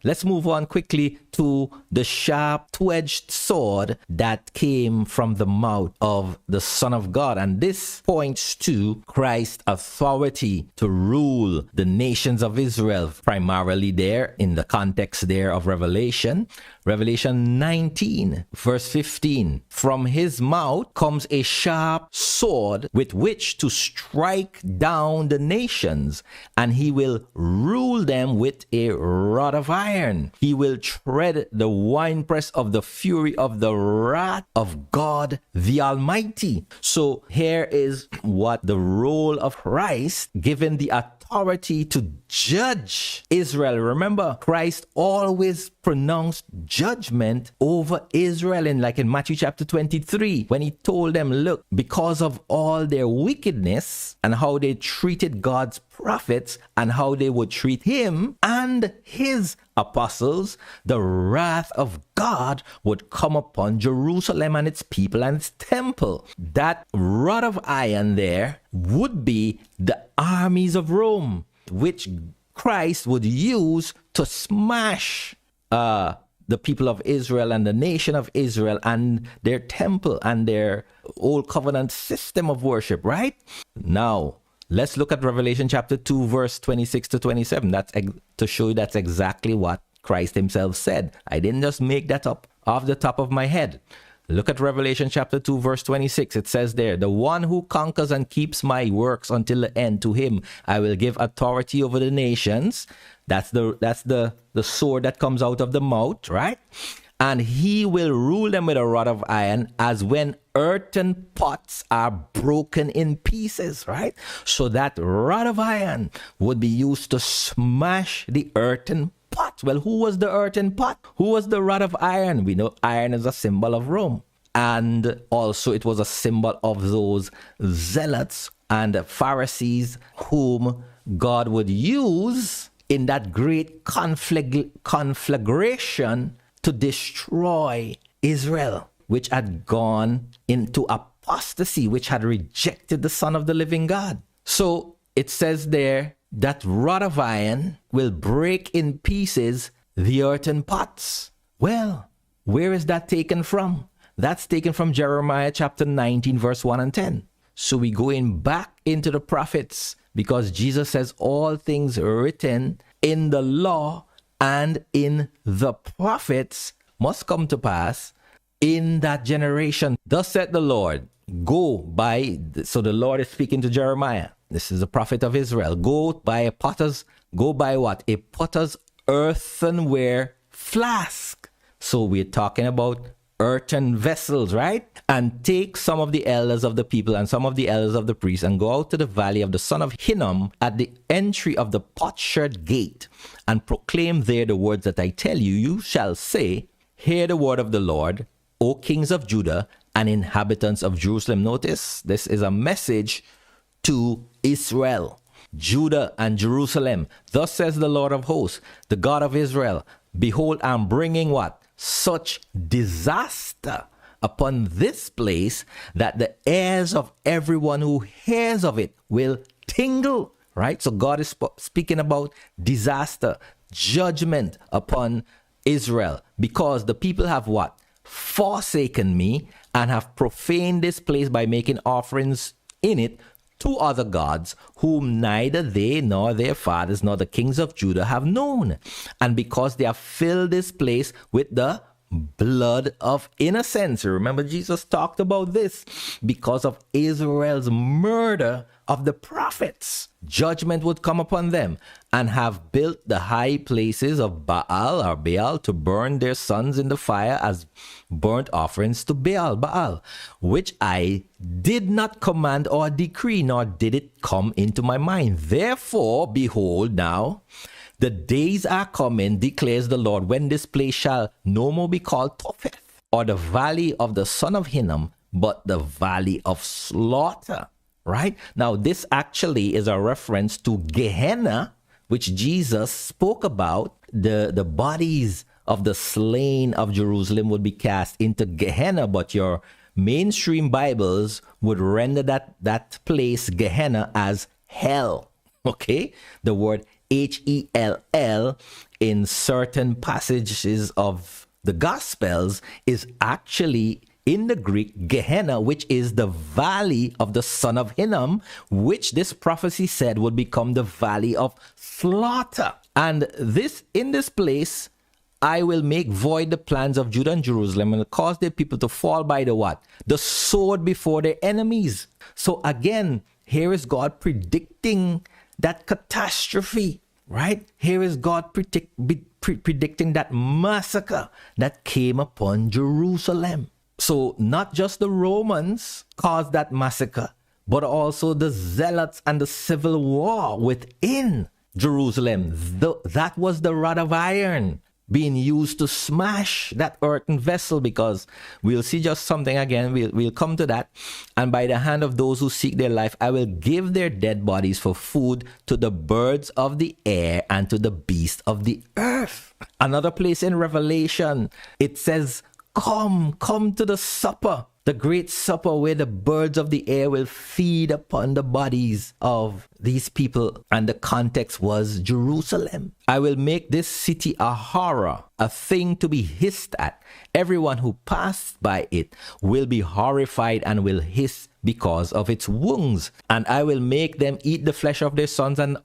let's move on quickly to the sharp two-edged sword that came from the mouth of the Son of God. And this points to Christ's authority to rule the nations of Israel, primarily there in the context there of Revelation. Revelation 19, verse 15. From his mouth comes a sharp sword with which to strike down the nations, and he will rule them with a rod of iron. He will tread the winepress of the fury of the wrath of God the Almighty. So here is what the role of Christ, given the authority to judge Israel. Remember, Christ always pronounced judgment over Israel, in Matthew chapter 23, when he told them, look, because of all their wickedness and how they treated God's prophets and how they would treat him and his apostles, the wrath of God would come upon Jerusalem and its people and its temple. That rod of iron there would be the armies of Rome, which Christ would use to smash the people of Israel and the nation of Israel and their temple and their old covenant system of worship, right? Now, let's look at Revelation chapter 2, verse 26 to 27. That's to show you that's exactly what Christ himself said. I didn't just make that up off the top of my head. Look at Revelation chapter 2, verse 26. It says there, the one who conquers and keeps my works until the end, to him I will give authority over the nations. That's the sword that comes out of the mouth, right? And he will rule them with a rod of iron, as when earthen pots are broken in pieces, right? So that rod of iron would be used to smash the earthen pot. Well, who was the earthen pot? Who was the rod of iron? We know iron is a symbol of Rome. And also it was a symbol of those zealots and Pharisees whom God would use in that great conflagration to destroy Israel, which had gone into apostasy, which had rejected the Son of the living God. So it says there, that rod of iron will break in pieces the earthen pots. Well, where is that taken from? That's taken from Jeremiah chapter 19, verse 1 and 10. So we going back into the prophets, because Jesus says all things written in the law and in the prophets must come to pass in that generation. Thus said the Lord, go by, so the Lord is speaking to Jeremiah. This is the prophet of Israel. Go by what? A potter's earthenware flask. So we're talking about earthen vessels, right? And take some of the elders of the people and some of the elders of the priests and go out to the valley of the son of Hinnom at the entry of the potsherd gate and proclaim there the words that I tell you. You shall say, hear the word of the Lord, O kings of Judah and inhabitants of Jerusalem. Notice, this is a message to Israel, Judah and Jerusalem. Thus says the Lord of hosts, the God of Israel, behold, I'm bringing what? Such disaster upon this place that the ears of everyone who hears of it will tingle, right? So God is speaking about disaster, judgment upon Israel, because the people have what? Forsaken me and have profaned this place by making offerings in it to other gods, whom neither they nor their fathers nor the kings of Judah have known. And because they have filled this place with the blood of innocents. Remember, Jesus talked about this. Because of Israel's murder of the prophets, judgment would come upon them, and have built the high places of Baal or Baal to burn their sons in the fire as burnt offerings to Baal, which I did not command or decree, nor did it come into my mind. Therefore, behold, now the days are coming, declares the Lord, when this place shall no more be called Topheth, or the valley of the son of Hinnom, but the valley of slaughter. Right? Now, this actually is a reference to Gehenna, which Jesus spoke about. The bodies of the slain of Jerusalem would be cast into Gehenna, but your mainstream Bibles would render that place, Gehenna, as hell. Okay? The word Hell in certain passages of the Gospels is actually in the Greek Gehenna, which is the valley of the son of Hinnom, which this prophecy said would become the valley of slaughter. And in this place, I will make void the plans of Judah and Jerusalem and cause their people to fall by the what? The sword before their enemies. So again, here is God predicting that catastrophe, right? Here is God predicting that massacre that came upon Jerusalem. So not just the Romans caused that massacre, but also the zealots and the civil war within Jerusalem. That was the rod of iron being used to smash that earthen vessel, because we'll see just something again. We'll come to that. And by the hand of those who seek their life, I will give their dead bodies for food to the birds of the air and to the beasts of the earth. Another place in Revelation, it says, come to the supper, the great supper where the birds of the air will feed upon the bodies of these people. And the context was Jerusalem. I will make this city a horror, a thing to be hissed at. Everyone who passed by it will be horrified and will hiss because of its wounds. And I will make them eat the flesh of their sons and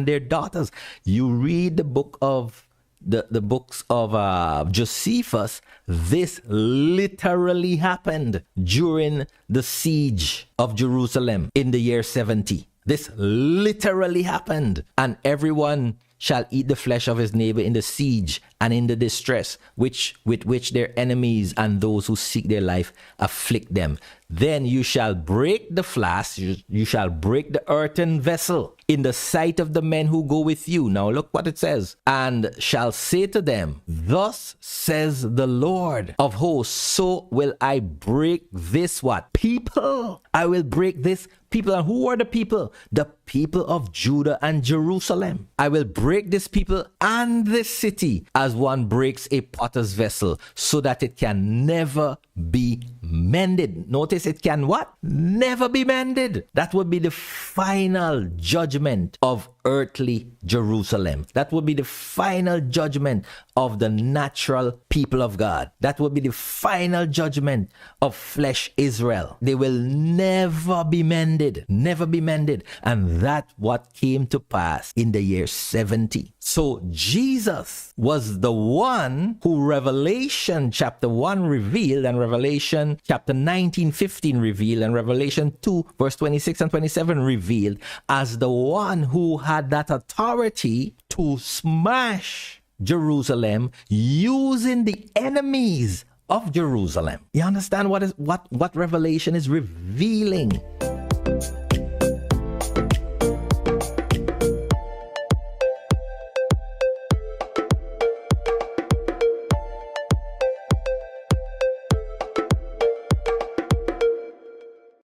their daughters. You read the book of the books of Josephus. This literally happened during the siege of Jerusalem in the year 70. This literally happened. And everyone shall eat the flesh of his neighbor in the siege and in the distress with which their enemies and those who seek their life afflict them. Then you shall break the flask, you shall break the earthen vessel in the sight of the men who go with you. Now look what it says. And shall say to them, thus says the Lord of hosts, so will I break this what? People. I will break this people. And who are the people? The people of Judah and Jerusalem. I will break this people and this city as one breaks a potter's vessel, so that it can never be mended. Notice it can what? Never be mended. That would be the final judgment of earthly Jerusalem. That would be the final judgment of the natural people of God. That would be the final judgment of flesh Israel. They will never be mended. Never be mended. And that's what came to pass in the year 70. So Jesus was the one who Revelation chapter 1 revealed, and Revelation chapter 19:15 revealed, and Revelation 2 verse 26 and 27 revealed as the one who had that authority to smash Jerusalem using the enemies of Jerusalem. You understand what Revelation is revealing?